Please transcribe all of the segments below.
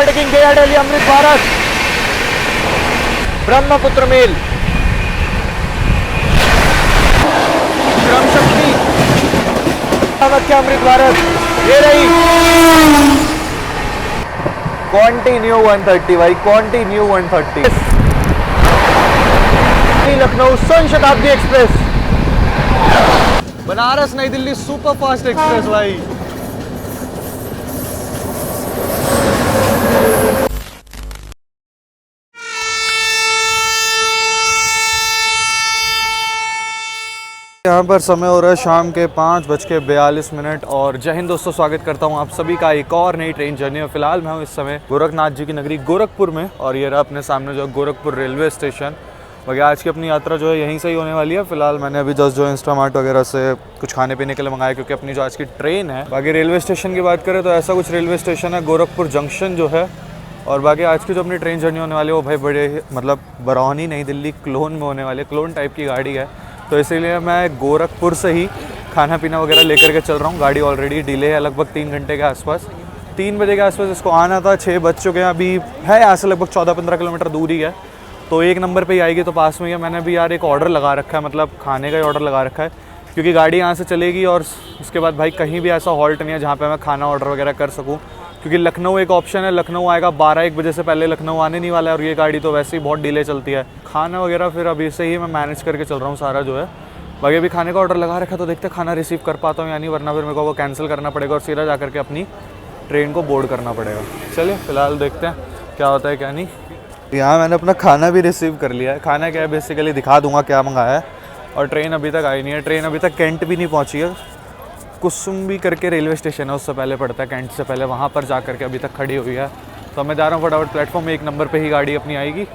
Overtaking गया Delhi Amrit Bharat, Brahmaputra mail, Shram Shakti, Amrit Bharat, ये रही कॉन्टिन्यू 130 भाई, कॉन्टिन्यू 130। लखनऊ स्वर्ण शताब्दी एक्सप्रेस, बनारस नई दिल्ली सुपर फास्ट एक्सप्रेस भाई। यहाँ पर समय हो रहा है शाम के 5:42 और जय हिंद दोस्तों, स्वागत करता हूँ आप सभी का एक और नई ट्रेन जर्नी में। फिलहाल मैं हूँ इस समय गोरखनाथ जी की नगरी गोरखपुर में, और ये रहा अपने सामने जो गोरखपुर रेलवे स्टेशन। बाकी आज की अपनी यात्रा जो है यहीं से ही होने वाली है। फिलहाल मैंने अभी जस्ट जो इंस्टामार्ट वगैरह से कुछ खाने पीने के लिए मंगाया, क्योंकि अपनी जो आज की ट्रेन है। बाकी रेलवे स्टेशन की बात करें तो ऐसा कुछ रेलवे स्टेशन है गोरखपुर जंक्शन जो है। और बाकी आज की जो अपनी ट्रेन जर्नी होने वाली है वो भाई बड़े मतलब बरौनी नई दिल्ली क्लोन में होने वाली है। क्लोन टाइप की गाड़ी है, तो इसीलिए मैं गोरखपुर से ही खाना पीना वगैरह लेकर के चल रहा हूँ। गाड़ी ऑलरेडी डिले है लगभग 3 घंटे के आसपास, 3 बजे के आसपास इसको आना था। 6 बज चुके हैं, अभी है यहाँ से लगभग 14-15 किलोमीटर दूरी है, तो 1 नंबर पे ही आएगी, तो पास में ही है। मैंने भी यार एक ऑर्डर लगा रखा है, मतलब खाने का ही ऑर्डर लगा रखा है, क्योंकि गाड़ी यहाँ से चलेगी और उसके बाद भाई कहीं भी ऐसा हॉल्ट नहीं है जहाँ पर मैं खाना ऑर्डर वगैरह कर सकूँ, क्योंकि लखनऊ एक ऑप्शन है। लखनऊ आएगा 12-1 बजे से पहले लखनऊ आने नहीं वाला है, और ये गाड़ी तो वैसे ही बहुत डिले चलती है। खाना वगैरह फिर अभी से ही मैं मैनेज करके चल रहा हूँ सारा जो है। बाकी अभी खाने का ऑर्डर लगा रखा, तो देखते खाना रिसीव कर पाता हूँ या नहीं, वरना फिर मेरे को वो कैंसिल करना पड़ेगा और सीधा जा करके अपनी ट्रेन को बोर्ड करना पड़ेगा। चलिए फिलहाल देखते हैं क्या होता है क्या नहीं। यहाँ मैंने अपना खाना भी रिसीव कर लिया है। खाना क्या है बेसिकली दिखा दूँगा क्या मंगाया है। और ट्रेन अभी तक आई नहीं है, ट्रेन अभी तक कैंट भी नहीं पहुँची है। कुसुम्बी करके रेलवे स्टेशन है, उससे पहले पड़ता है कैंट से पहले, वहाँ पर जा करके अभी तक खड़ी हुई है। तो मैं जा रहा हूँ फटाफट प्लेटफॉर्म में, 1 नंबर पर ही गाड़ी अपनी आएगी।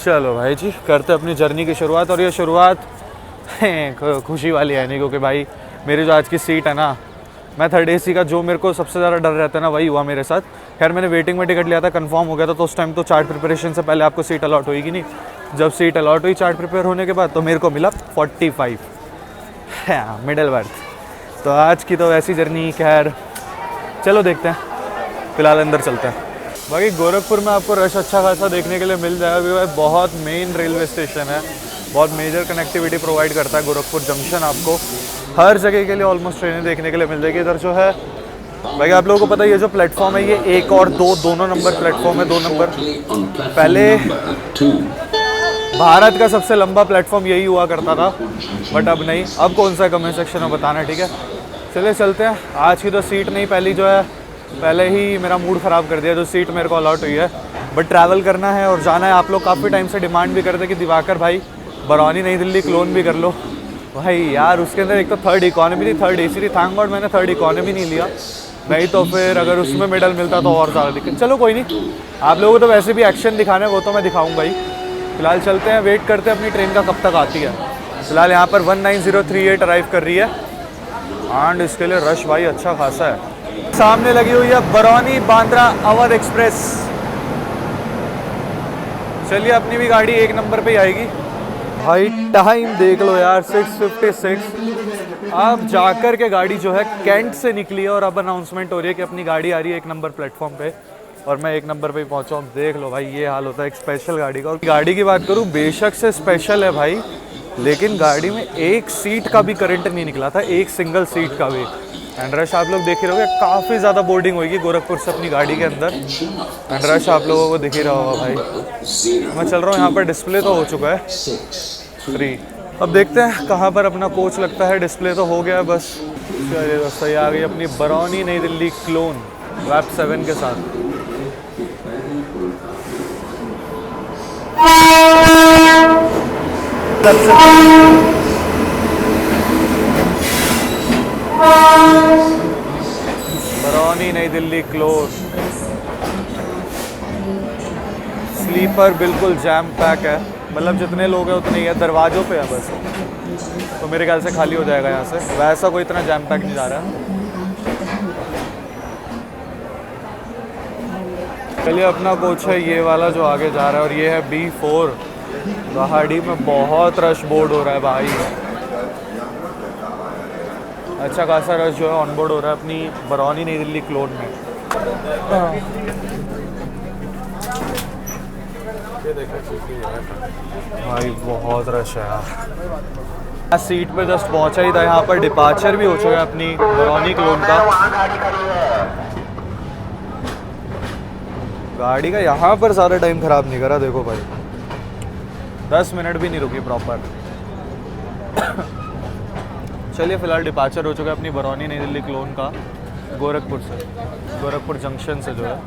चलो भाई जी करते अपनी जर्नी की शुरुआत। और ये शुरुआत खुशी वाली है नहीं, क्योंकि भाई मेरी जो आज की सीट है ना, मैं 3rd AC का जो मेरे को सबसे ज़्यादा डर रहता है ना, वही हुआ मेरे साथ। खैर मैंने वेटिंग में टिकट लिया था, कंफर्म हो गया था, तो उस टाइम तो चार्ट प्रिपरेशन से पहले आपको सीट अलॉट होगी नहीं। जब सीट अलॉट हुई चार्ट प्रिपेयर होने के बाद, तो मेरे को मिला 45, हाँ मिडल बर्थ। तो आज की तो ऐसी जर्नी, खैर चलो देखते हैं, फिलहाल अंदर चलते हैं। बाकी गोरखपुर में आपको रश अच्छा खासा देखने के लिए मिल जाएगा। बहुत मेन रेलवे स्टेशन है, बहुत मेजर कनेक्टिविटी प्रोवाइड करता है गोरखपुर जंक्शन। आपको हर जगह के लिए ऑलमोस्ट ट्रेनें देखने के लिए मिल जाएगी। इधर जो है भाई आप लोगों को पता है, ये जो प्लेटफॉर्म है ये 1 और 2 दोनों नंबर प्लेटफॉर्म है। 2 नंबर पहले भारत का सबसे लंबा प्लेटफॉर्म यही हुआ करता था, बट अब नहीं। अब कौन सा कमेंट सेक्शन में बताना, ठीक है। चलिए चलते हैं। आज की तो सीट नहीं, पहली जो है पहले ही मेरा मूड ख़राब कर दिया जो सीट मेरे को अलॉट हुई है। बट ट्रैवल करना है और जाना है। आप लोग काफ़ी टाइम से डिमांड भी करते कि दिवाकर भाई बरौनी नई दिल्ली क्लोन भी कर लो भाई। यार उसके अंदर एक तो 3rd इकॉनमी थी, 3rd AC थी। थैंक गॉड मैंने 3rd इकॉनमी नहीं लिया, नहीं तो फिर अगर उसमें मेडल मिलता तो और ज़्यादा दिक्कत। चलो कोई नहीं, आप लोगों को तो वैसे भी एक्शन दिखाना है, वो तो मैं दिखाऊंगा ही। फिलहाल चलते हैं, वेट करते हैं अपनी ट्रेन का कब तक आती है। फिलहाल यहाँ पर 19038 अराइव कर रही है, एंड इसके लिए रश भाई अच्छा खासा है। सामने लगी हुई है बरौनी बांद्रा अवध एक्सप्रेस। चलिए अपनी भी गाड़ी 1 नंबर पे ही आएगी। भाई टाइम देख लो यार, 6:56। अब जाकर के गाड़ी जो है कैंट से निकली है, और अब अनाउंसमेंट हो रही है कि अपनी गाड़ी आ रही है 1 नंबर प्लेटफॉर्म पे, और मैं 1 नंबर पे ही पहुंचा हूँ। देख लो भाई ये हाल होता है एक स्पेशल गाड़ी का। और गाड़ी की बात करूँ, बेशक से स्पेशल है भाई, लेकिन गाड़ी में 1 सीट का भी करंट नहीं निकला था, 1 सिंगल सीट का भी। एंड रश आप लोग देख ही रहोगे, काफ़ी ज़्यादा बोर्डिंग होगी गोरखपुर से अपनी गाड़ी के अंदर। एंड रश आप लोगों को दिख ही रहा होगा भाई। मैं चल रहा हूँ, यहाँ पर डिस्प्ले तो हो चुका है 3। अब देखते हैं कहाँ पर अपना कोच लगता है। डिस्प्ले तो हो गया है बस। चलिए दोस्तों ये आ गई अपनी बरौनी नई दिल्ली क्लोन वैप 7 के साथ। बरौनी नई दिल्ली क्लोन स्लीपर बिल्कुल जैम पैक है, मतलब जितने लोग हैं उतने ही है। दरवाज़ों पे है बस, तो मेरे ख्याल से खाली हो जाएगा यहाँ से। वैसा कोई इतना जैम पैक नहीं जा रहा है। चलिए अपना कोच है ये वाला जो आगे जा रहा है, और ये है B4। गुवाहाटी में बहुत रश बोर्ड हो रहा है भाई, अच्छा खासा रश जो है ऑन बोर्ड हो रहा है अपनी बरौनी नई दिल्ली क्लोन में। भाई बहुत रश है यार। सीट पे जस्ट पहुंचा ही था, यहाँ पर डिपार्चर भी हो चुका है अपनी बरौनी क्लोन का। गाड़ी का यहाँ पर सारा टाइम खराब नहीं करा, देखो भाई 10 मिनट भी नहीं रुकी प्रॉपर। चलिए फिलहाल डिपार्चर हो चुका है अपनी बरौनी नई दिल्ली क्लोन का गोरखपुर से, गोरखपुर जंक्शन से जो है।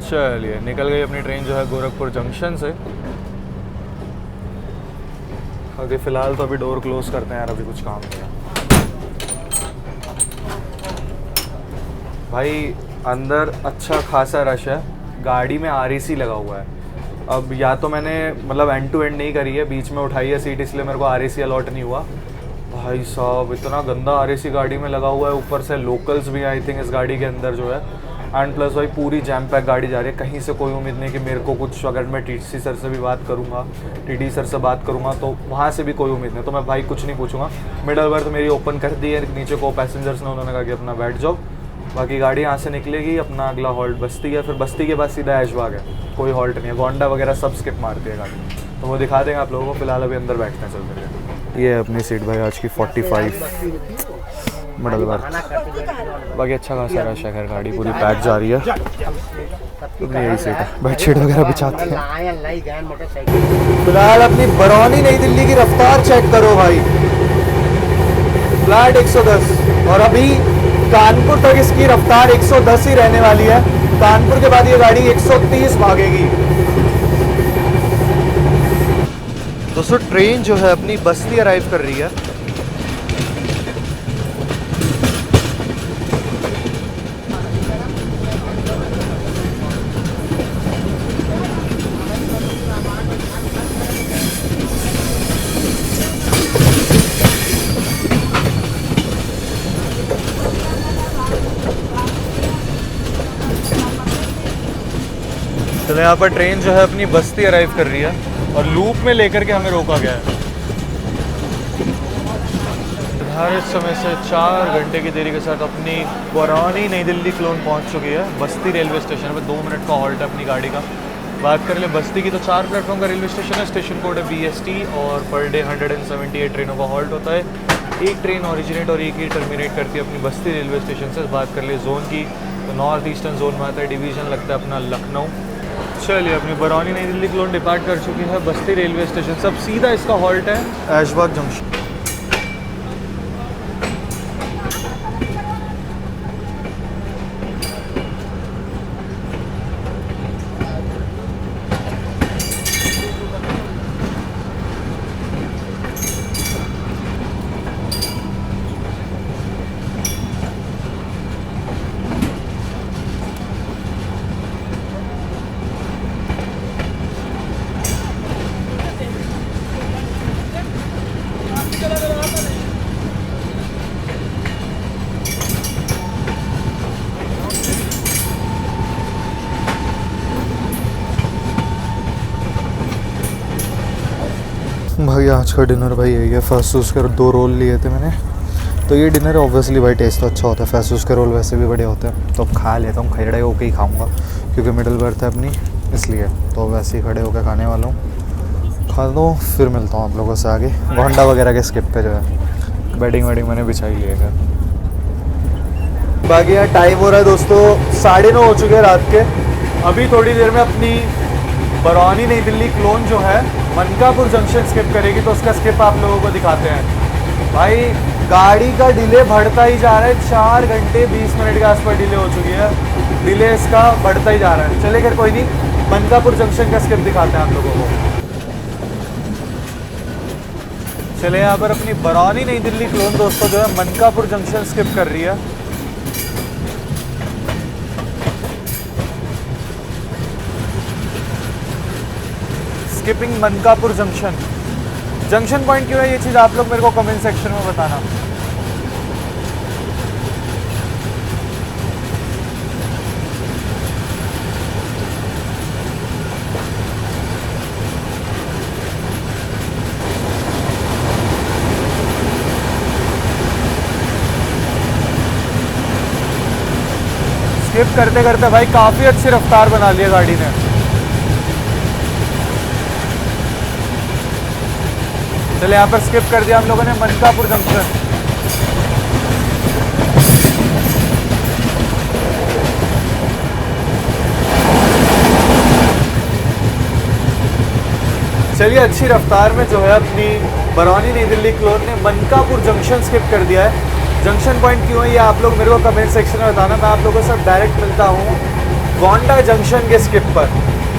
चलिए निकल गई अपनी ट्रेन जो है गोरखपुर जंक्शन से। अभी फ़िलहाल तो अभी डोर क्लोज करते हैं यार, अभी कुछ काम नहीं है भाई। अंदर अच्छा खासा रश है, गाड़ी में RAC लगा हुआ है। अब या तो मैंने मतलब एंड टू एंड नहीं करी है, बीच में उठाई है सीट, इसलिए मेरे को RAC अलॉट नहीं हुआ। भाई साहब इतना गंदा RAC गाड़ी में लगा हुआ है, ऊपर से लोकल्स भी आई थिंक इस गाड़ी के अंदर जो है। एंड प्लस भाई पूरी जैम पैक गाड़ी जा रही है, कहीं से कोई उम्मीद नहीं कि मेरे को कुछ, अगर मैं TTC सर से भी बात करूँगा, TD सर से बात करूँगा तो वहाँ से भी कोई उम्मीद नहीं। तो मैं भाई कुछ नहीं पूछूंगा, मिडल बर्थ मेरी ओपन कर दी है, नीचे को पैसेंजर्स ने उन्होंने कहा कि अपना बैठ जाओ। बाकी गाड़ी यहाँ से निकलेगी, अपना अगला हॉल्ट बस्ती है, फिर बस्ती के बाद सीधा ऐशबाग है, कोई हॉल्ट नहीं है। गोंडा वगैरह सब स्किप मारती है गाड़ी, तो वो दिखा देंगे आप लोगों को। फिलहाल अभी अंदर बैठते हैं, चलते हैं। ये है अपनी सीट भाई आज की 45 मिडल बर्थ। बाकी अच्छा खासा रश है, खैर गाड़ी पूरी पैक जा रही है। अपनी यही सीट है, बेडशीट वगैरह बिछाते हैं। फिलहाल अपनी बरौनी नई दिल्ली की रफ्तार चेक करो भाई, फ्लैट 110, और अभी कानपुर तक इसकी रफ्तार 110 ही रहने वाली है। कानपुर के बाद ये गाड़ी 130 भागेगी। दोस्तों ट्रेन जो है अपनी बस्ती अराइव कर रही है। चलो यहाँ पर ट्रेन जो है अपनी बस्ती अराइव कर रही है और लूप में लेकर के हमें रोका गया है। निर्धारित समय से 4 घंटे की देरी के साथ अपनी बरौनी नई दिल्ली क्लोन पहुँच चुकी है बस्ती रेलवे स्टेशन पर। 2 मिनट का हॉल्ट है अपनी गाड़ी का। बात कर ले बस्ती की तो 4 प्लेटफॉर्म का रेलवे स्टेशन है, स्टेशन कोड है BST और पर डे 178 ट्रेनों का हॉल्ट होता है। एक ट्रेन ओरिजिनेट और एक ही टर्मिनेट करती है अपनी बस्ती रेलवे स्टेशन से। बात कर ले जोन की तो नॉर्थ ईस्टर्न जोन में आता है, डिवीज़न लगता है अपना लखनऊ। चलिए अपनी बरौनी नई दिल्ली क्लोन डिपार्ट कर चुकी है बस्ती रेलवे स्टेशन। सब सीधा इसका हॉल्ट है ऐशबाग जंक्शन। भाई आज का डिनर भाई यही है। फैसूस के 2 रोल लिए थे मैंने, तो ये डिनर ऑब्वियसली भाई टेस्ट तो अच्छा होता है। फैसूस के रोल वैसे भी बड़े होते हैं, तो अब खा लेता हूँ, खड़े होके ही खाऊंगा क्योंकि मिडिल बर्थ है अपनी, इसलिए तो वैसे ही खड़े होकर खाने वाला हूँ। खा दो फिर मिलता हूँ आप लोगों से आगे। गोंडा वगैरह के स्किप पे जो है बेडिंग वेडिंग मैंने बिछाई ली है। बाकी यहाँ टाइम हो रहा है दोस्तों 9:30 हो चुके हैं रात के। अभी थोड़ी देर में अपनी बरौनी नई दिल्ली क्लोन जो है मनकापुर जंक्शन स्किप करेगी, तो उसका स्किप आप लोगों को दिखाते हैं। भाई गाड़ी का डिले बढ़ता ही जा रहा है, 4 घंटे 20 मिनट के आसपास डिले हो चुकी है। डिले इसका बढ़ता ही जा रहा है। चलिए खैर कोई नहीं, मनकापुर जंक्शन का स्किप दिखाते हैं आप लोगों को। चले यहाँ पर अपनी बरौनी नई दिल्ली क्लोन दोस्तों जो है मनकापुर जंक्शन स्किप कर रही है। Skipping Mankapur junction. Junction point क्यों है ये चीज़ आप लोग मेरे को कमेंट सेक्शन में बताना। स्किप करते करते भाई काफ़ी अच्छी रफ्तार बना ली है गाड़ी ने। चलिए यहाँ पर स्किप कर दिया हम लोगों ने मनकापुर जंक्शन। चलिए अच्छी रफ्तार में जो है अपनी बरौनी नई दिल्ली क्लोन ने मनकापुर जंक्शन स्किप कर दिया है। जंक्शन पॉइंट क्यों है ये आप लोग मेरे को कमेंट सेक्शन में बताना। मैं आप लोगों से डायरेक्ट मिलता हूँ गोंडा जंक्शन के स्किप पर।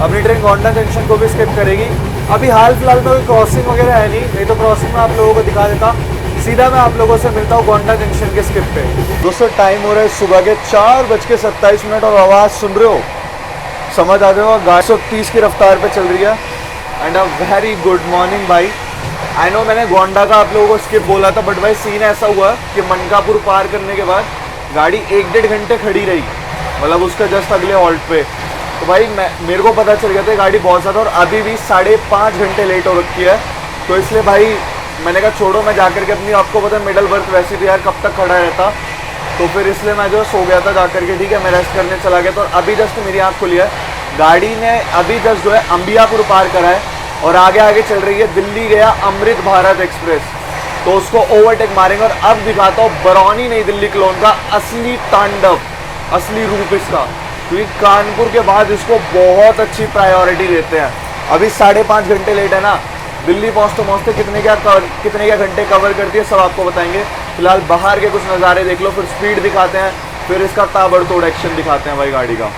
अपनी ट्रेन गोंडा जंक्शन को भी स्किप करेगी। अभी हाल फिलहाल में कोई क्रॉसिंग वगैरह है नहीं तो क्रॉसिंग में आप लोगों को दिखा देता। सीधा मैं आप लोगों से मिलता हूँ गोंडा जंक्शन के स्किप पे। दोस्तों टाइम हो रहा है सुबह के 4:27 और आवाज़ सुन रहे हो, समझ आ रहे हो, गाड़ी 130 की रफ्तार पे चल रही है। And a very good morning भाई। आई नो मैंने गोंडा का आप लोगों को स्किप बोला था, बट भाई सीन ऐसा हुआ कि मनकापुर पार करने के बाद गाड़ी 1-1.5 घंटे खड़ी रही, मतलब उसका जस्ट अगले हॉल्ट पे। तो भाई मेरे को पता चल गया था गाड़ी बहुत ज़्यादा, और अभी भी 5.5 घंटे लेट हो रखी है। तो इसलिए भाई मैंने कहा छोड़ो, मैं जाकर के अपनी, आपको पता है मिडल बर्थ वैसी थी यार, कब तक खड़ा रहता। तो फिर इसलिए मैं जो सो गया था जाकर के, ठीक है, मैं रेस्ट करने चला गया। तो अभी जस्ट मेरी आँख खुली है, गाड़ी ने अभी जस्ट जो है अंबियापुर पार करा है और आगे आगे चल रही है दिल्ली गया अमृत भारत एक्सप्रेस। तो उसको ओवरटेक मारेंगे और अब दिखाता हूँ बरौनी नई दिल्ली क्लोन का असली तांडव, असली रूप इसका, क्योंकि कानपुर के बाद इसको बहुत अच्छी प्रायोरिटी देते हैं। अभी 5.5 घंटे लेट है ना, दिल्ली पहुँचते कितने क्या घंटे कवर करती है सब आपको बताएंगे। फिलहाल बाहर के कुछ नज़ारे देख लो, फिर स्पीड दिखाते हैं, फिर इसका ताबड़तोड़ एक्शन दिखाते हैं भाई गाड़ी का।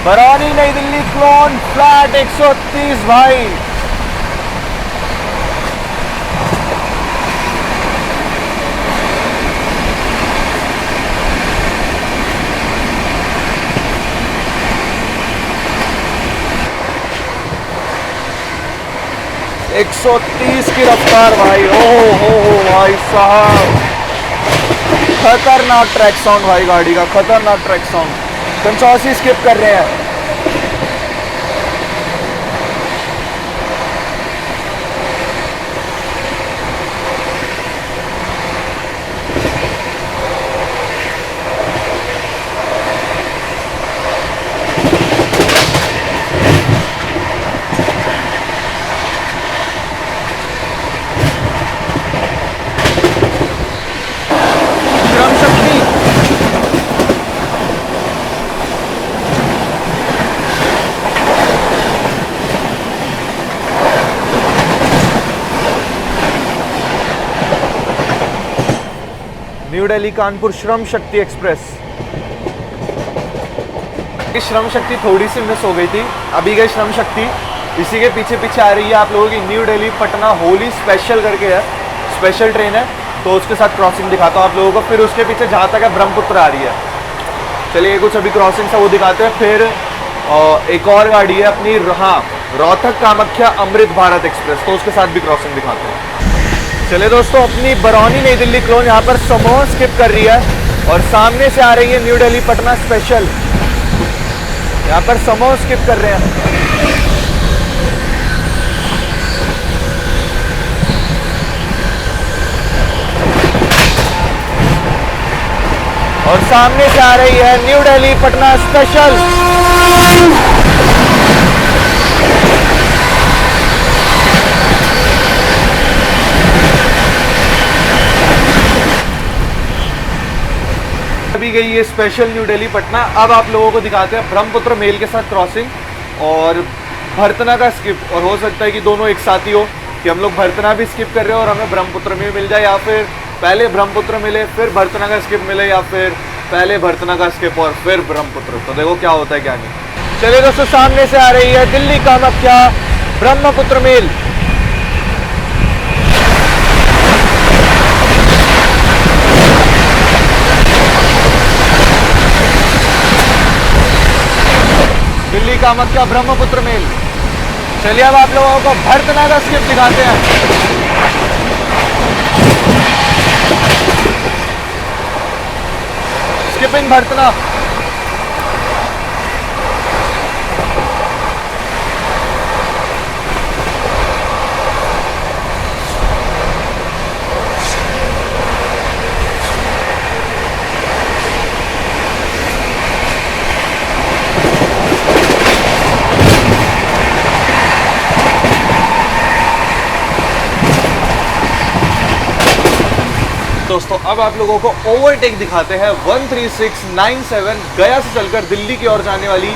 बरौनी नई दिल्ली क्लोन फ्लैट 130 भाई। एक 130 की रफ्तार भाई। हो भाई साहब, खतरनाक ट्रैक साउंड भाई गाड़ी का, खतरनाक ट्रैक साउंड। 85 स्किप कर रहे हैं। New Delhi Kanpur Shram Shakti express. श्रम शक्ति थोड़ी सी मिस हो गई थी, अभी गई श्रम शक्ति। इसी के पीछे पीछे आ रही है आप लोगों की न्यू दिल्ली पटना होली स्पेशल करके है, स्पेशल ट्रेन है। तो उसके साथ क्रॉसिंग दिखाता हूँ आप लोगों को। फिर उसके पीछे जहाँ तक है ब्रह्मपुत्र आ रही है। चलिए कुछ अभी क्रॉसिंग सा वो दिखाते हैं। फिर एक और गाड़ी है अपनी, हाँ, रोहतक कामाख्या अमृत भारत एक्सप्रेस, तो उसके साथ भी क्रॉसिंग दिखाते हैं। चलिए दोस्तों, अपनी बरौनी नई दिल्ली क्लोन यहाँ पर समोह स्किप कर रही है और सामने से आ रही है न्यू दिल्ली पटना स्पेशल। यहाँ पर समोह स्किप कर रहे हैं। और सामने से आ रही है न्यू दिल्ली पटना स्पेशल। अभी गई ये स्पेशल न्यू दिल्ली पटना। अब आप लोगों को दिखाते हैं ब्रह्मपुत्र मेल के साथ क्रॉसिंग और भरतना का स्किप। और हो सकता है कि दोनों एक साथ ही हो, कि हम लोग भरतना भी स्किप कर रहे हो और हमें ब्रह्मपुत्र में मिल जाए, या फिर पहले ब्रह्मपुत्र मिले फिर भरतना का स्किप मिले, या फिर पहले भरतना का स्किप और फिर ब्रह्मपुत्र। तो देखो क्या होता है क्या नहीं। चलिए दोस्तों, सामने से आ रही है दिल्ली कामाख्या ब्रह्मपुत्र मेल। दिल्ली कामाख्या ब्रह्मपुत्र मेल। चलिए अब आप लोगों को भरतना का स्किप दिखाते हैं। स्किपिंग भरतना। दोस्तों अब आप लोगों को ओवरटेक दिखाते हैं 13697 गया से चलकर दिल्ली की ओर जाने वाली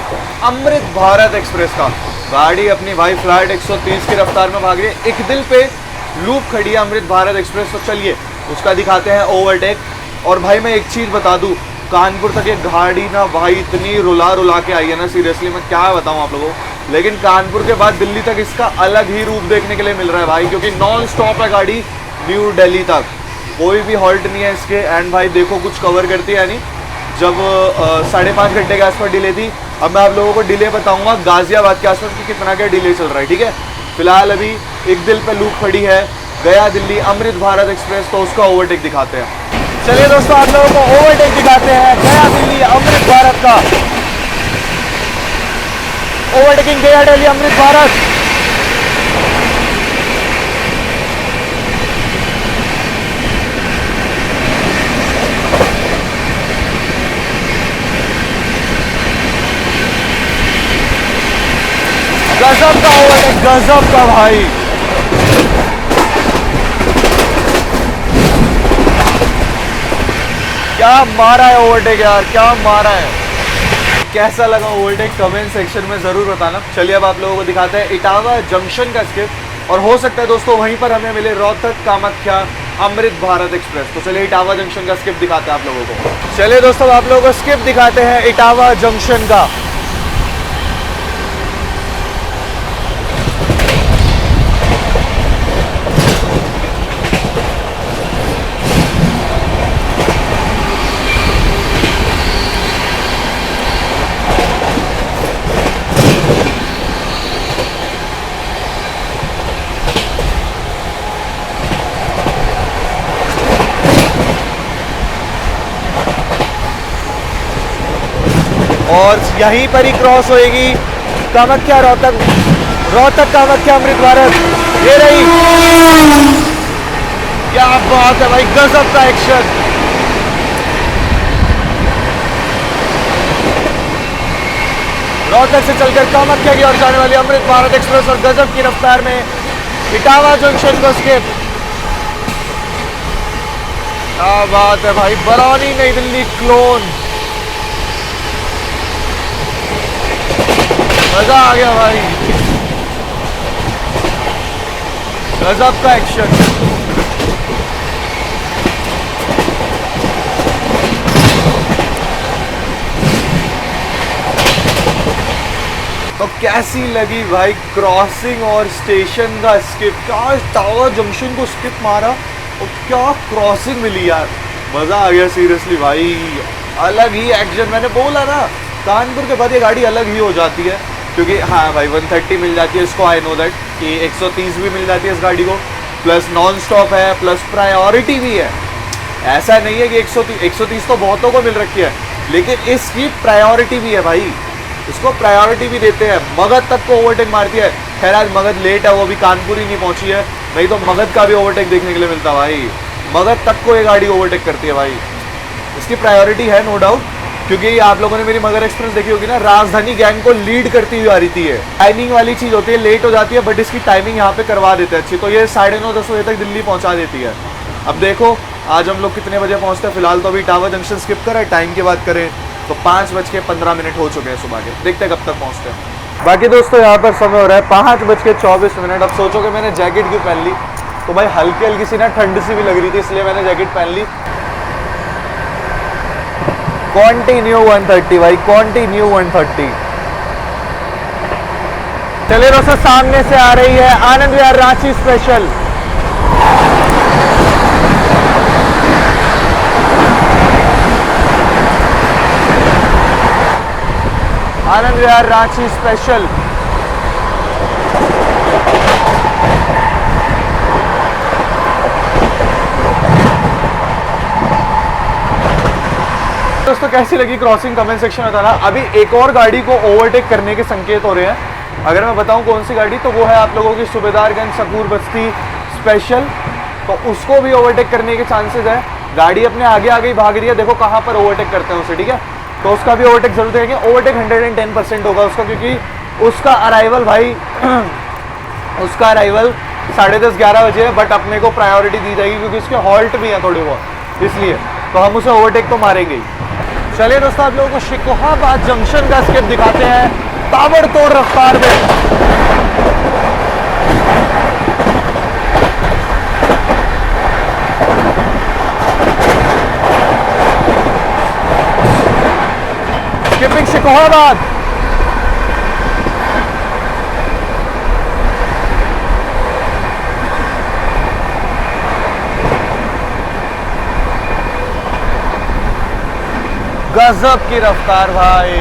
अमृत भारत एक्सप्रेस का। गाड़ी अपनी भाई फ्लैट 130 की रफ्तार में भाग रही है, एक दिल पे लूप खड़ी है अमृत भारत एक्सप्रेस। तो चलिए उसका दिखाते हैं ओवरटेक। और भाई मैं एक चीज़ बता दूं, कानपुर तक ये गाड़ी ना भाई इतनी रुला रुला के आई है ना, सीरियसली मैं क्या बताऊं आप लोगों को। लेकिन कानपुर के बाद दिल्ली तक इसका अलग ही रूप देखने के लिए मिल रहा है भाई, क्योंकि नॉन स्टॉप है गाड़ी न्यू दिल्ली तक, कोई भी हॉल्ट नहीं है इसके। एंड भाई देखो कुछ कवर करती है नहीं, जब 5.5 घंटे के आसपास डिले थी। अब मैं आप लोगों को डिले बताऊंगा गाजियाबाद के आसपास कि कितना क्या डिले चल रहा है, ठीक है। फिलहाल अभी एक दिल पे लूप खड़ी है गया दिल्ली अमृत भारत एक्सप्रेस, तो उसका ओवरटेक दिखाते हैं। चलिए दोस्तों आप लोगों को ओवरटेक दिखाते हैं गया दिल्ली अमृत भारत का। ओवरटेकिंग गया दिल्ली अमृत भारत। गजब का ओवरटेक, गजब का भाई। क्या मारा है ओवरटेक यार, क्या मारा है। कैसा लगा ओवरटेक कमेंट सेक्शन में जरूर बताना। चलिए अब आप लोगों को दिखाते हैं इटावा जंक्शन का स्किप, और हो सकता है दोस्तों वहीं पर हमें मिले रोहतक कामाख्या अमृत भारत एक्सप्रेस। तो चलिए इटावा जंक्शन का स्किप दिखाते हैं आप लोगों को। चलिए दोस्तों आप लोगों को स्किप दिखाते हैं इटावा जंक्शन का। और यहीं पर ही क्रॉस होएगी कामाख्या रोहतक, रोहतक कामाख्या अमृत भारत। ये रही, क्या बात है भाई, गजब का एक्शन। रोहतक से चलकर कामाख्या की ओर जाने वाली अमृत भारत एक्सप्रेस और गजब की रफ्तार में इटावा जंक्शन को स्किप। क्या बात है भाई, बरौनी नई दिल्ली क्लोन, मजा आ गया भाई, गजब का एक्शन। तो कैसी लगी भाई क्रॉसिंग और स्टेशन का स्किप, क्या टावर जंक्शन को स्किप मारा और क्या क्रॉसिंग मिली यार, मजा आ गया सीरियसली भाई, अलग ही एक्शन। मैंने बोला ना कानपुर के बाद ये गाड़ी अलग ही हो जाती है, क्योंकि हाँ भाई 130 मिल जाती है इसको, आई नो दैट कि 130 भी मिल जाती है इस गाड़ी को, प्लस नॉन स्टॉप है, प्लस प्रायोरिटी भी है। ऐसा नहीं है कि 130 तो बहुतों को मिल रखी है, लेकिन इसकी प्रायोरिटी भी है भाई, इसको प्रायोरिटी भी देते हैं। मगध तक को ओवरटेक मारती है। खैर आज मगध लेट है, वो भी कानपुर ही नहीं पहुंची है, नहीं तो मगध का भी ओवरटेक देखने के लिए मिलता भाई। मगध तक को ये गाड़ी ओवरटेक करती है भाई, इसकी प्रायोरिटी है नो डाउट, क्योंकि आप लोगों ने मेरी मगध एक्सप्रेस देखी होगी ना, राजधानी गैंग को लीड करती हुई आ रही थी। ये टाइमिंग वाली चीज होती है, लेट हो जाती है बट इसकी टाइमिंग यहाँ पे करवा देते हैं अच्छी, तो ये 9:30-10 बजे तक दिल्ली पहुंचा देती है। अब देखो आज हम लोग कितने बजे पहुंचते हैं, फिलहाल तो अभी इटावा जंक्शन स्किप करें, टाइम की बात करें तो 5:15 हो चुके हैं सुबह के, देखते हैं कब तक पहुंचते हैं। बाकी दोस्तों यहाँ पर समय हो रहा है 5:24। अब सोचोगे मैंने जैकेट क्यों पहन ली, तो भाई हल्की हल्की सी ना ठंड सी भी लग रही थी, इसलिए मैंने जैकेट पहन ली। कॉन्टिन्यू 130 भाई, कॉन्टिन्यू 130। चलिए दोस्तों सामने से आ रही है आनंद विहार रांची स्पेशल। आनंद विहार रांची स्पेशल। दोस्तों कैसी लगी क्रॉसिंग कमेंट सेक्शन में बताना। अभी एक और गाड़ी को ओवरटेक करने के संकेत हो रहे हैं, अगर मैं बताऊं कौन सी गाड़ी, तो वो है आप लोगों की सूबेदारगंज सकूर बस्ती स्पेशल, तो उसको भी ओवरटेक करने के चांसेस है। गाड़ी अपने आगे आगे ही भाग रही है, देखो कहाँ पर ओवरटेक करते हैं उसे, ठीक है, तो उसका भी ओवरटेक जरूर देंगे। ओवरटेक 110% होगा उसका, क्योंकि उसका अराइवल भाई उसका अराइवल 10:30-11 बजे है, बट अपने को प्रायोरिटी दी जाएगी क्योंकि उसके हॉल्ट भी है थोड़ी बहुत, इसलिए तो हम उसे ओवरटेक तो मारेंगे ही। चलिए दोस्तों, आप लोगों को शिकोहाबाद जंक्शन का स्किप दिखाते हैं ताबड़तोड़ रफ्तार में। स्किपिंग शिकोहाबाद। गजब की रफ्तार भाई।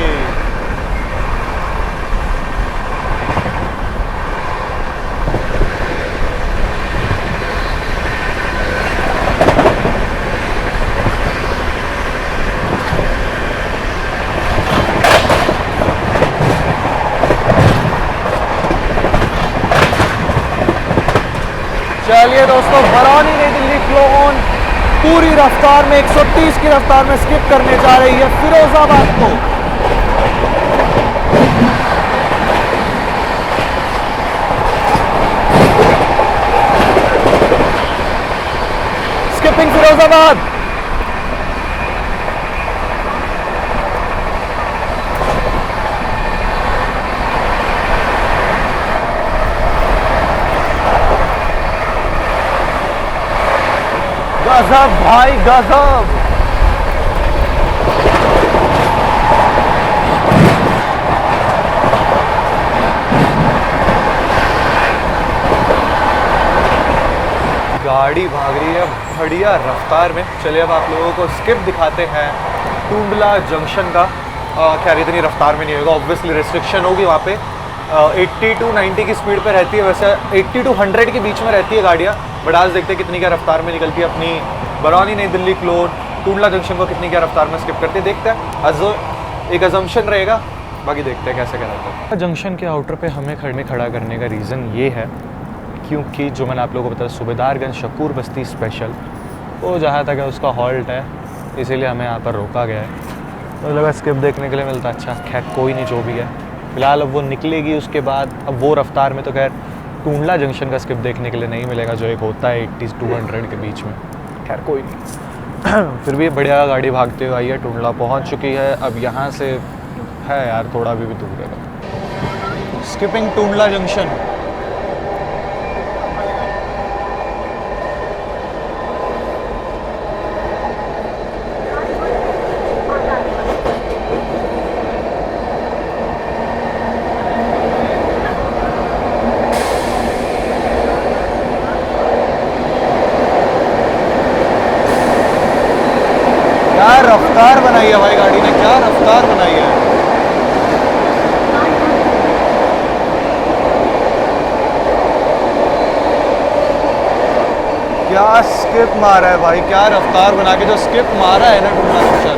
चलिए दोस्तों, बरौनी नई दिल्ली क्लोन पूरी रफ्तार में 130 की रफ्तार में स्किप करने जा रही है फिरोजाबाद को। स्किपिंग फिरोजाबाद। गजब भाई गजब। गाड़ी भाग रही है बढ़िया रफ्तार में। चलिए अब आप लोगों को स्किप दिखाते हैं टूंडला जंक्शन का। खैर इतनी रफ्तार में नहीं होगा, ऑब्वियसली रिस्ट्रिक्शन होगी वहाँ पे। 80 to 90 की स्पीड पे रहती है, वैसे 80 to 100 के बीच में रहती है गाड़ियाँ। बट आज देखते हैं कितनी क्या रफ्तार में निकलती है अपनी बरौनी नई दिल्ली क्लोन टूंडला जंक्शन को कितनी क्या रफ्तार में स्किप करती है। देखते हैं, एक अजम्पशन रहेगा, बाकी देखते हैं कैसे क्या रहता है। जंक्शन के आउटर पे हमें खड़ा करने का रीज़न ये है क्योंकि जो मैंने आप लोगों को बताया सूबेदारगंज शकूर बस्ती स्पेशल वो जहाँ तक है उसका हॉल्ट है, इसीलिए हमें यहाँ पर रोका गया है। तो लगा स्किप देखने के लिए मिलता। अच्छा खैर कोई नहीं, जो भी है फिलहाल अब वो निकलेगी उसके बाद। अब वो रफ्तार में तो खैर टूंडला जंक्शन का स्किप देखने के लिए नहीं मिलेगा जो एक होता है 80 to 100 के बीच में। खैर कोई नहीं फिर भी बढ़िया गाड़ी भागते हुए आई है, टूंडला पहुंच चुकी है। अब यहाँ से है यार थोड़ा भी दूर है। Skipping Tundla junction. क्या रफ्तार बनाई है भाई गाड़ी ने, क्या रफ्तार बनाई है। क्या स्किप मारा है भाई, क्या रफ्तार बना के जो स्किप मारा है ना टूंडला जंक्शन,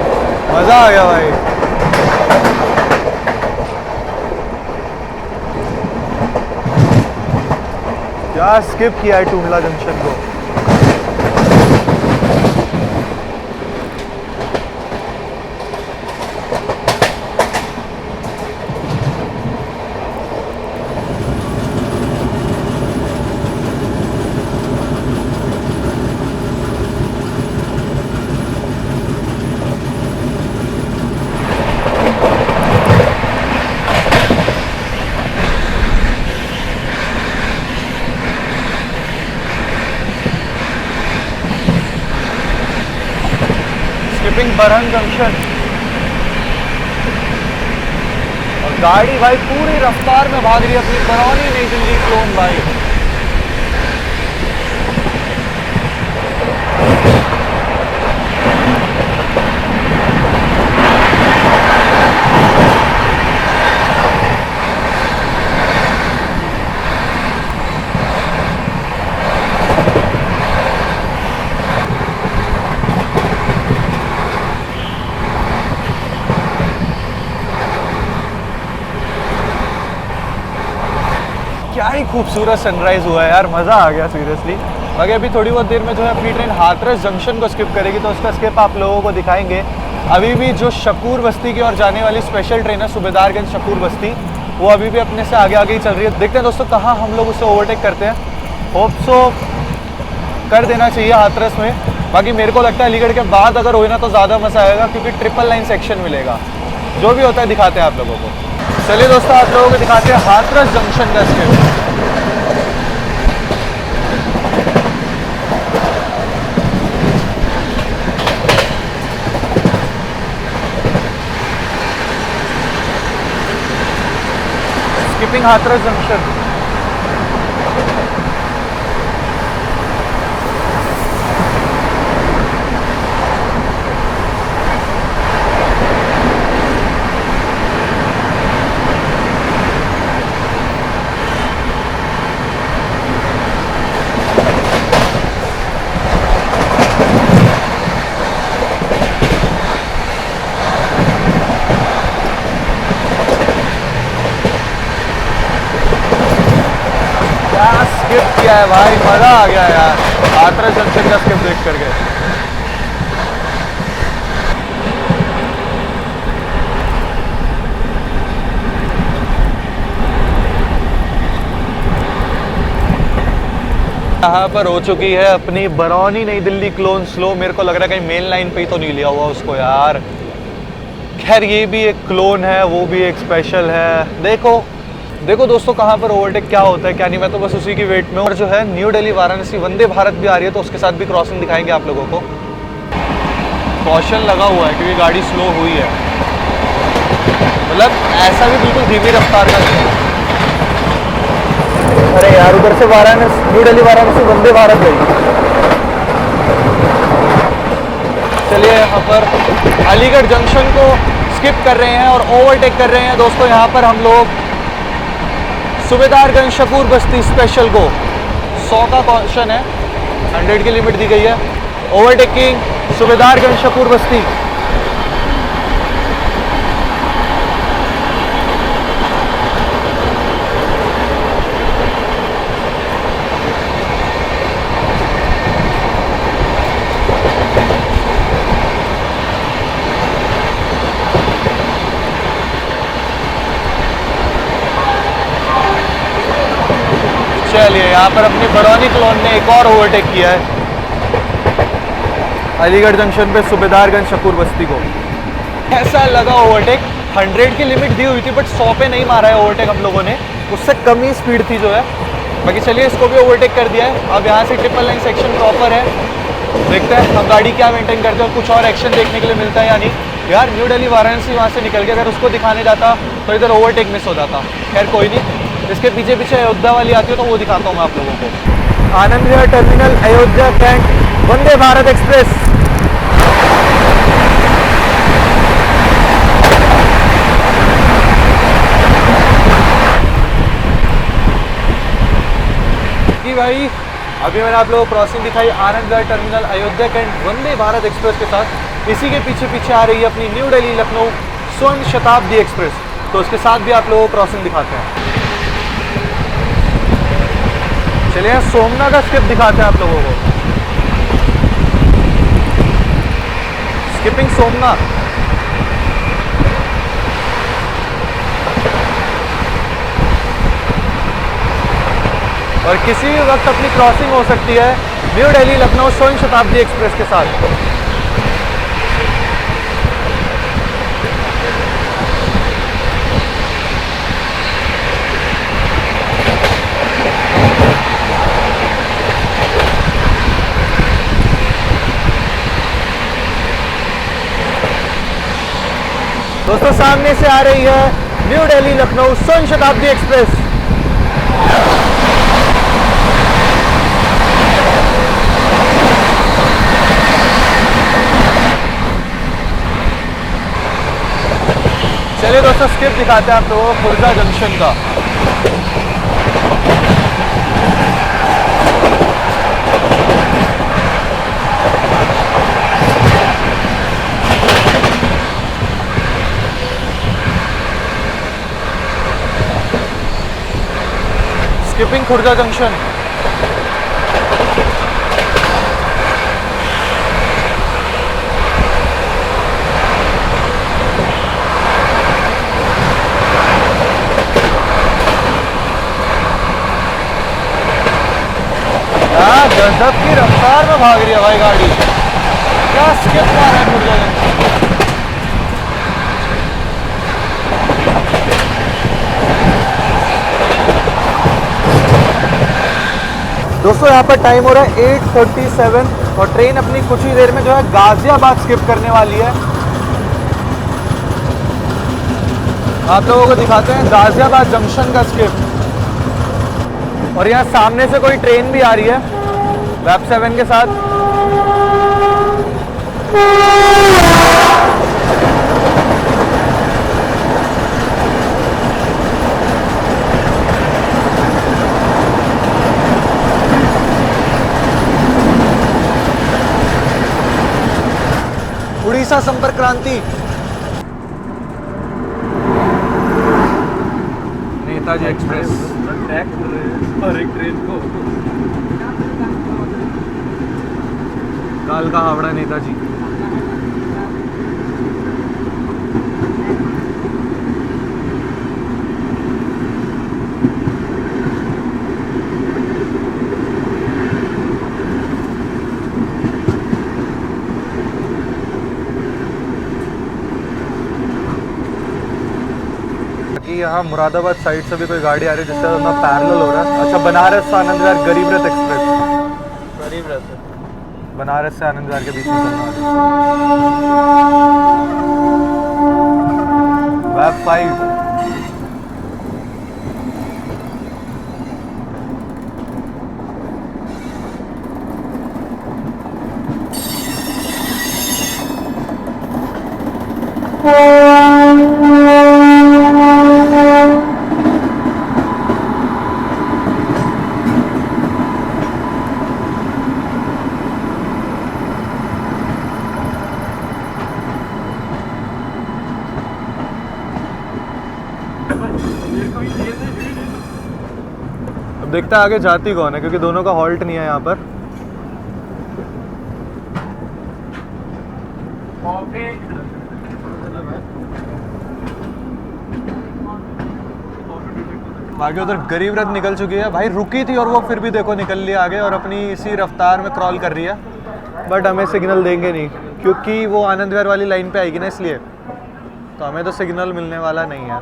मजा आ गया भाई। क्या स्किप किया है टूंडला जंक्शन को। स्किपिंग बरहन जंक्शन और गाड़ी भाई पूरी रफ्तार में भाग रही है अपनी बरौनी नई दिल्ली क्लोन भाई। क्या ही खूबसूरत सनराइज हुआ है यार, मज़ा आ गया सीरियसली। बाकी अभी थोड़ी बहुत देर में जो है अपनी ट्रेन हाथरस जंक्शन को स्किप करेगी, तो उसका स्किप आप लोगों को दिखाएंगे। अभी भी जो शकूर बस्ती की ओर जाने वाली स्पेशल ट्रेन है सूबेदारगंज शकूर बस्ती, वो अभी भी अपने से आगे आगे ही चल रही है। देखते हैं दोस्तों कहाँ हम लोग उसे ओवरटेक करते हैं। होप सो कर देना चाहिए हाथरस में। बाकी मेरे को लगता है अलीगढ़ के बाद अगर हो ना तो ज़्यादा मज़ा आएगा, क्योंकि ट्रिपल लाइन सेक्शन मिलेगा। जो भी होता है दिखाते हैं आप लोगों को। चलिए दोस्तों, आप लोगों को दिखाते हैं हाथरस जंक्शन का skip. Skipping Hathras junction. Skip किया है भाई, मजा आ गया यार हाथरस जंक्शन का स्किप देख करके। यहाँ पर हो चुकी है अपनी बरौनी नई दिल्ली क्लोन स्लो। मेरे को लग रहा है कहीं मेन लाइन पे ही तो नहीं लिया हुआ उसको यार। खैर ये भी एक क्लोन है, वो भी एक स्पेशल है। देखो देखो दोस्तों, कहाँ पर ओवरटेक क्या होता है क्या नहीं, मैं तो बस उसी की वेट में। और जो है न्यू दिल्ली वाराणसी वंदे भारत भी आ रही है, तो उसके साथ भी क्रॉसिंग दिखाएंगे आप लोगों को। कॉशन लगा हुआ है क्योंकि गाड़ी स्लो हुई है, मतलब ऐसा भी बिल्कुल धीमी रफ्तार का नहीं है। अरे यार, उधर से वाराणसी न्यू दिल्ली वाराणसी वंदे भारत गई। चलिए यहाँ पर अलीगढ़ जंक्शन को स्किप कर रहे हैं और ओवरटेक कर रहे हैं दोस्तों। यहाँ पर हम लोग सूबेदारगंज शकूर बस्ती स्पेशल को 100 का कॉशन है, 100 की लिमिट दी गई है। ओवरटेकिंग सूबेदारगंज शकूर बस्ती। चलिए यहाँ पर अपनी बरौनी क्लोन ने एक और ओवरटेक किया है अलीगढ़ जंक्शन पे सूबेदारगंज शकूर बस्ती को। ऐसा लगा ओवरटेक, 100 की लिमिट दी हुई थी बट 100 पे नहीं मारा है ओवरटेक हम लोगों ने, उससे कम ही स्पीड थी जो है। बाकी चलिए इसको भी ओवरटेक कर दिया है। अब यहाँ से ट्रिपल लाइन सेक्शन प्रॉपर है, देखते हैं हम गाड़ी क्या मेंटेन करते हैं और कुछ और एक्शन देखने के लिए मिलता है या नहीं। यार न्यू दिल्ली वाराणसी वहाँ से निकल के अगर उसको दिखाने जाता तो इधर ओवरटेक मिस हो जाता। खैर कोई नहीं, इसके पीछे पीछे अयोध्या वाली आती हो तो वो दिखाता हूँ मैं आप लोगों को। Anand Vihar terminal Ayodhya cantt Vande Bharat express. भाई अभी मैंने आप लोगों को क्रॉसिंग दिखाई Anand Vihar terminal Ayodhya cantt Vande Bharat express के साथ। इसी के पीछे पीछे आ रही है अपनी न्यू दिल्ली लखनऊ स्वर्ण शताब्दी एक्सप्रेस, तो उसके साथ भी आप लोगों को क्रॉसिंग दिखाते हैं। चलिए सोमनाथ का स्किप दिखाते हैं आप लोगों को। स्किपिंग सोमनाथ। और किसी भी वक्त अपनी क्रॉसिंग हो सकती है न्यू दिल्ली लखनऊ स्वर्ण शताब्दी एक्सप्रेस के साथ। दोस्तों सामने से आ रही है न्यू दिल्ली लखनऊ स्वर्ण शताब्दी एक्सप्रेस। चलिए दोस्तों स्किप दिखाते हैं आप लोगों को खुर्जा जंक्शन का। Skipping Khurja junction. गजब की रफ्तार में भाग रही है भाई गाड़ी। क्या स्किप मारा है मुर्गे ने। दोस्तों यहाँ पर टाइम हो रहा है 8:37 और ट्रेन अपनी कुछ ही देर में जो है गाजियाबाद स्किप करने वाली है। आप लोगों को दिखाते हैं गाजियाबाद जंक्शन का स्किप। और यहाँ सामने से कोई ट्रेन भी आ रही है वैप 7 के साथ। उड़ीसा संपर्क क्रांति नेताजी एक्सप्रेस और एक ट्रेन को कालका हावड़ा नेताजी। यहाँ मुरादाबाद साइड से भी कोई गाड़ी आ रही है जिससे अपना पैरेलल हो रहा है। अच्छा, बनारस से आनंद विहार गरीब रथ एक्सप्रेस, गरीब रथ बनारस से आनंद विहार के बीच में चलना है। वैप 5 अब देखता है आगे जाती कौन है, क्योंकि दोनों का हॉल्ट नहीं है यहाँ पर। आगे उधर गरीब रथ निकल चुकी है भाई, रुकी थी और वो फिर भी देखो निकल लिया आगे और अपनी इसी रफ्तार में क्रॉल कर रही है। बट हमें सिग्नल देंगे नहीं क्योंकि वो आनंद विहार वाली लाइन पे आएगी ना, इसलिए तो हमें तो सिग्नल मिलने वाला नहीं है।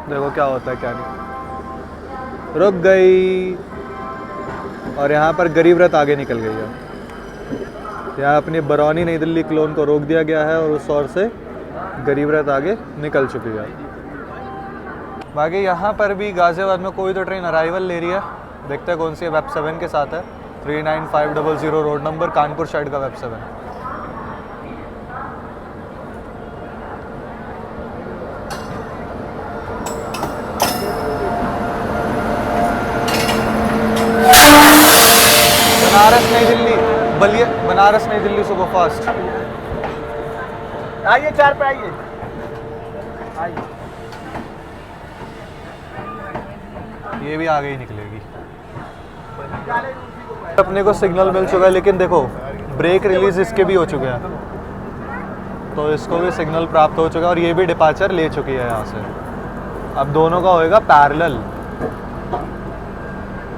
देखो क्या होता है क्या नहीं। रुक गई और यहाँ पर गरीब रथ आगे निकल गई है। यहाँ अपनी बरौनी नई दिल्ली क्लोन को रोक दिया गया है और उस ओर से गरीब रथ आगे निकल चुकी है। बाकी यहाँ पर भी गाजियाबाद में कोई तो ट्रेन अराइवल ले रही है, देखते हैं कौन सी है। वेब 7 के साथ है 39500 रोड नंबर, कानपुर साइड का वेब 7। बनारस नई दिल्ली बलिया, बनारस नई दिल्ली सुपरफास्ट। आइए 4 पे आइए। ये भी आगे ही निकलेगी। अपने को सिग्नल मिल चुका है, लेकिन देखो ब्रेक रिलीज इसके भी हो चुके हैं, तो इसको भी सिग्नल प्राप्त हो चुका है और ये भी डिपार्चर ले चुकी है यहाँ से। अब दोनों का होएगा पैरेलल,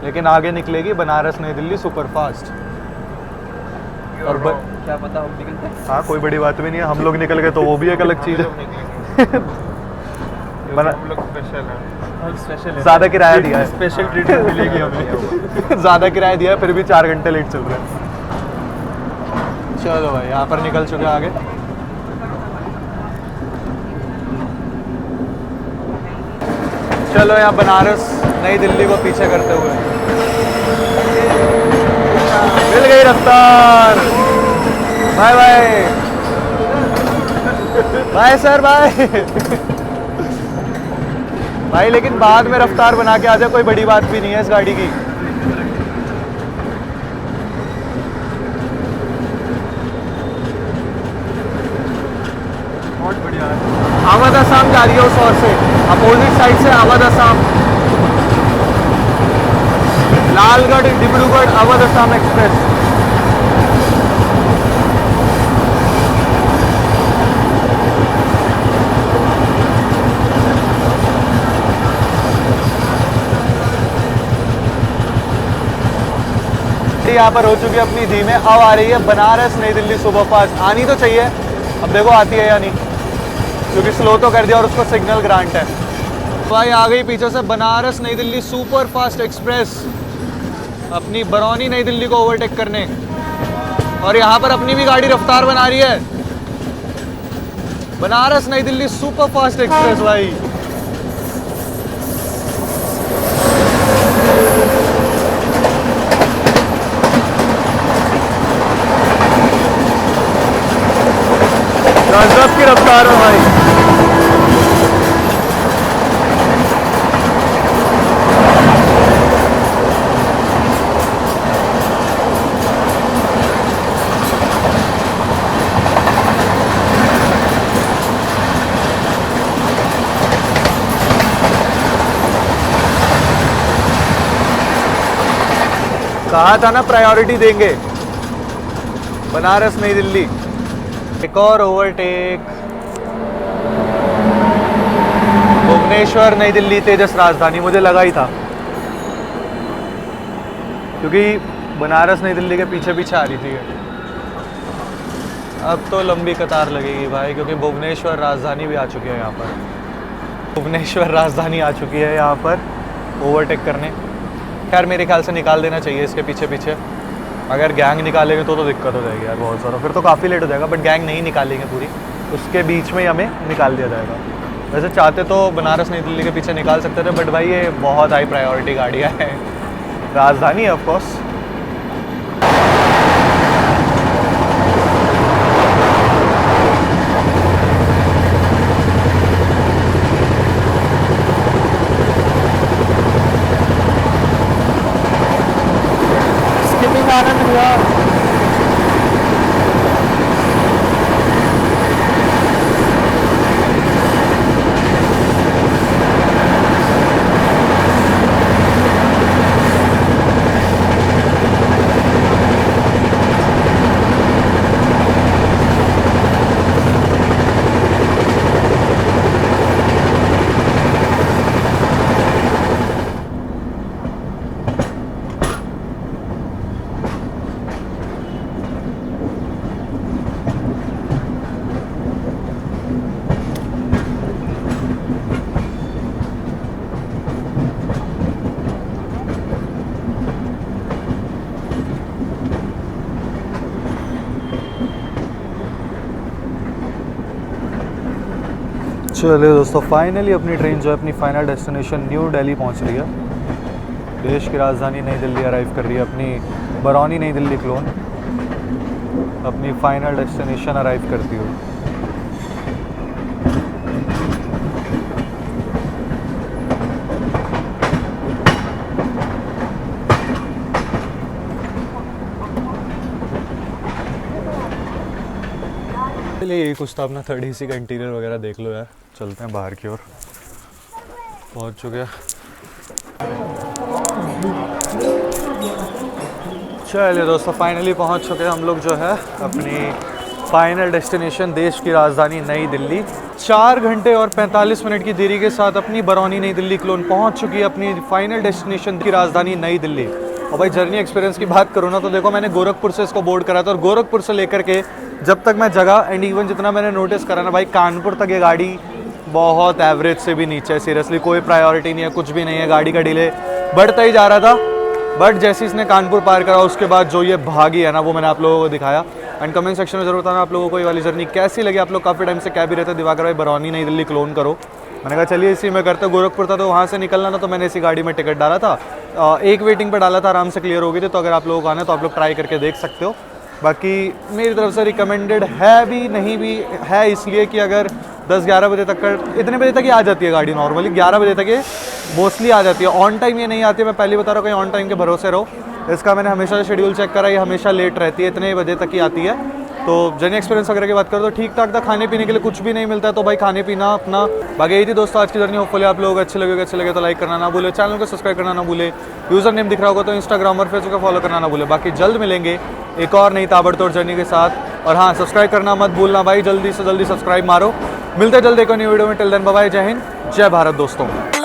लेकिन आगे निकलेगी बनारस नई दिल्ली सुपरफास्ट। और क्या पता हम निकलते हैं। हाँ, कोई बड़ी बात भी नहीं है, हम लोग निकल गए तो वो भी एक अलग चीज़ है। स्पेशल ज़्यादा किराया दिया है, स्पेशल ट्रीटमेंट मिलेगी हमें। ज़्यादा किराया दिया है फिर भी 4 घंटे लेट चल रहा है। चलो भाई, यहाँ पर निकल चुके आगे। चलो यहाँ बनारस नई दिल्ली को पीछे करते हुए मिल गई रफ्तार। Bye bye bye sir bye. भाई लेकिन बाद में रफ्तार बना के आ जाए, कोई बड़ी बात भी नहीं है इस गाड़ी की। बहुत बढ़िया है। अवध असम जा रही है उस ओर से, अपोजिट साइड से अवध असम, लालगढ़ डिब्रूगढ़ अवध असम एक्सप्रेस। गाड़ी यहाँ पर हो चुकी है अपनी धीमे, अब आ रही है बनारस नई दिल्ली सुपरफास्ट। आनी तो चाहिए, अब देखो आती है या नहीं, क्योंकि स्लो तो कर दिया और उसको सिग्नल ग्रांट है। भाई आ गई पीछे से बनारस नई दिल्ली सुपरफास्ट एक्सप्रेस अपनी बरौनी नई दिल्ली को ओवरटेक करने, और यहाँ पर अपनी भी गाड़ी रफ्तार बना रही है। बनारस नई दिल्ली सुपरफास्ट एक्सप्रेस भाई। गजब की रफ्तार है भाई। कहा था ना प्रायोरिटी देंगे। बनारस नई दिल्ली, एक और ओवरटेक। भुवनेश्वर नई दिल्ली तेजस राजधानी, मुझे लगा ही था, क्योंकि बनारस नई दिल्ली के पीछे पीछे आ रही थी। अब तो लंबी कतार लगेगी भाई, क्योंकि भुवनेश्वर राजधानी भी आ चुकी है यहाँ पर। भुवनेश्वर राजधानी आ चुकी है यहाँ पर ओवरटेक करने। खैर मेरे ख्याल से निकाल देना चाहिए इसके पीछे पीछे। अगर गैंग निकालेंगे तो दिक्कत हो जाएगी यार बहुत ज़्यादा, फिर तो काफ़ी लेट हो जाएगा। बट गैंग नहीं निकालेंगे पूरी, उसके बीच में ही हमें निकाल दिया जाएगा। वैसे चाहते तो बनारस नई दिल्ली के पीछे निकाल सकते थे, बट भाई ये बहुत हाई प्रायोरिटी गाड़ियाँ हैं। राजधानी है ऑफकोर्स। आनंद हुआ। चलिए दोस्तों, फाइनली अपनी ट्रेन जो है अपनी फाइनल डेस्टिनेशन न्यू दिल्ली पहुंच रही है। देश की राजधानी नई दिल्ली अराइव कर रही है अपनी बरौनी नई दिल्ली क्लोन अपनी फाइनल डेस्टिनेशन अराइव करती हुई। चलिए यही कुछ था अपना थर्ड एसी का इंटीरियर वगैरह देख लो यार। चलते हैं बाहर की ओर। पहुंच चुके हैं। चलिए दोस्तों, फाइनली पहुंच चुके हैं हम लोग जो है अपनी फाइनल डेस्टिनेशन देश की राजधानी नई दिल्ली। 4 घंटे और 45 मिनट की देरी के साथ अपनी बरौनी नई दिल्ली क्लोन पहुंच चुकी है अपनी फाइनल डेस्टिनेशन की राजधानी नई दिल्ली। और भाई जर्नी एक्सपीरियंस की बात करूँ ना, तो देखो मैंने गोरखपुर से इसको बोर्ड करा था, और गोरखपुर से लेकर के जब तक मैं जगह एंड इवन जितना मैंने नोटिस करा ना भाई, कानपुर तक ये गाड़ी बहुत एवरेज से भी नीचे है। सीरियसली कोई प्रायोरिटी नहीं है, कुछ भी नहीं है। गाड़ी का डिले बढ़ता ही जा रहा था, बट जैसे इसने कानपुर पार करा उसके बाद जो ये भागी है ना, वो मैंने आप लोगों को दिखाया। एंड कमेंट सेक्शन में जरूर बताना आप लोगों को ये वाली जर्नी कैसी लगी। आप लोग काफ़ी टाइम से कह भी रहते दिवाकर भाई बरौनी नई दिल्ली क्लोन करो। मैंने कहा चलिए इसी में करते। गोरखपुर था तो वहाँ से निकलना था, तो मैंने इसी गाड़ी में टिकट डाला था। एक वेटिंग पर डाला था, आराम से क्लियर हो गई थी। तो अगर आप लोगों को आना है तो आप लोग ट्राई करके देख सकते हो। बाकी मेरी तरफ से रिकमेंडेड है भी, नहीं भी है, इसलिए कि अगर 10-11 बजे तक इतने बजे तक ही आ जाती है गाड़ी। नॉर्मली 11 बजे तक ये मोस्टली आ जाती है। ऑन टाइम ये नहीं आती है, मैं पहले बता रहा हूँ, कहीं ऑन टाइम के भरोसे रहो। इसका मैंने हमेशा शेड्यूल चेक करा, ये हमेशा लेट रहती है, इतने बजे तक ही आती है। तो जर्नी एक्सपीरियंस वगैरह की बात करो तो ठीक ठाक था। खाने पीने के लिए कुछ भी नहीं मिलता है, तो भाई खाने पीना अपना। बाकी यही थी दोस्तों आज की जर्नी। होपफुली आप लोग अच्छे लगे तो लाइक करना ना भूले, चैनल को सब्सक्राइब करना ना भूले। यूजर नेम दिख रहा होगा तो इंस्टाग्राम और फेसबुक को फॉलो करना ना भूले। बाकी जल्द मिलेंगे एक और नई ताबड़तोड़ जर्नी के साथ। और हाँ, सब्सक्राइब करना मत भूलना भाई, जल्दी से जल्दी सब्सक्राइब मारो। मिलते जल्दी एक और नई वीडियो में। टिल देन बाय बाय, जय हिंद, जय भारत दोस्तों।